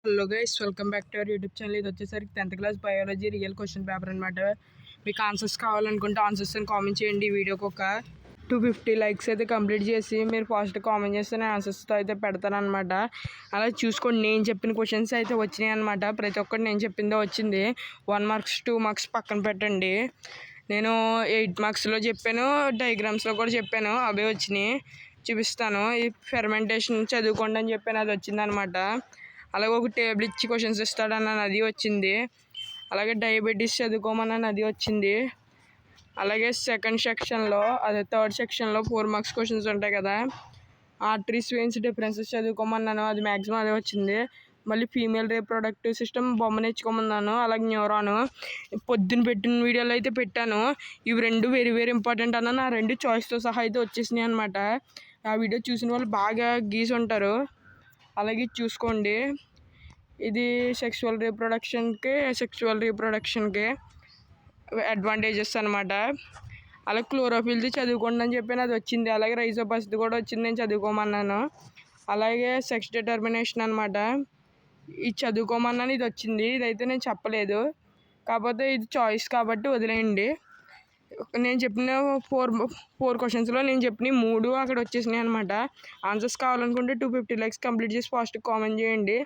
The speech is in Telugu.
Hello guys, welcome back to our YouTube channel. ఇది వచ్చేసరికి 10th class biology real question paper అనమాట. మీకు ఆన్సర్స్ కావాలనుకుంటే ఆన్సర్స్ అని కామెంట్ చేయండి. ఈ వీడియోకి ఒక 250 లైక్స్ అయితే కంప్లీట్ చేసి మీరు పాజిటివ్ కామెంట్ చేస్తే నేను ఆన్సర్స్తో అయితే పెడతానమాట. అలా చూసుకోండి, నేను చెప్పిన క్వశ్చన్స్ అయితే వచ్చినాయి అనమాట. ప్రతి ఒక్కటి నేను చెప్పిందే వచ్చింది. 1 మార్క్స్ 2 మార్క్స్ పక్కన పెట్టండి. నేను 8 మార్క్స్లో చెప్పాను, డయాగ్రామ్స్లో కూడా చెప్పాను, అవే వచ్చినాయి. చూపిస్తాను. ఈ ఫెర్మెంటేషన్ చదువుకోండి అని చెప్పాను, అది వచ్చిందనమాట. అలాగే ఒక టేబుల్ ఇచ్చి క్వశ్చన్స్ ఇస్తాడన్నాను, అది వచ్చింది. అలాగే డయాబెటీస్ చదువుకోమన్నాను, అది వచ్చింది. అలాగే సెకండ్ సెక్షన్లో, అదే థర్డ్ సెక్షన్లో 4 మార్క్స్ క్వశ్చన్స్ ఉంటాయి కదా, ఆర్టరీస్ వెయిన్స్ డిఫరెన్సెస్ చదువుకోమన్నాను, అది మ్యాక్సిమం అదే వచ్చింది. మళ్ళీ ఫీమేల్ రీప్రొడక్టివ్ సిస్టమ్ బొమ్మ నేర్చుకోమన్నాను. అలాగే న్యూరాను పొద్దున్న పెట్టిన వీడియోలో అయితే పెట్టాను. ఇవి రెండు వెరీ వెరీ ఇంపార్టెంట్ అన్నాను. ఆ రెండు చాయిస్తో సహా అయితే వచ్చేసినాయి అనమాట. ఆ వీడియో చూసిన వాళ్ళు బాగా గీసి ఉంటారు. అలాగే చూసుకోండి. ఇది సెక్సువల్ రీప్రొడక్షన్కి అడ్వాంటేజెస్ అనమాట. అలాగే క్లోరోఫిల్ది చదువుకోండి అని చెప్పాను, అది వచ్చింది. అలాగే రైజోపస్ది కూడా వచ్చింది, నేను చదువుకోమన్నాను. అలాగే సెక్స్ డిటర్మినేషన్ అనమాట, ఇది చదువుకోమన్నాను, ఇది వచ్చింది. ఇదైతే నేను చెప్పలేదు, కాకపోతే ఇది చాయిస్ కాబట్టి వదిలేయండి. నేను చెప్పిన ఫోర్ క్వశ్చన్స్లో నేను చెప్పిన 3 అక్కడ వచ్చేసినాయి అనమాట. ఆన్సర్స్ కావాలనుకుంటే 250 లైక్స్ కంప్లీట్ చేసి ఫాస్ట్ కామెంట్ చేయండి.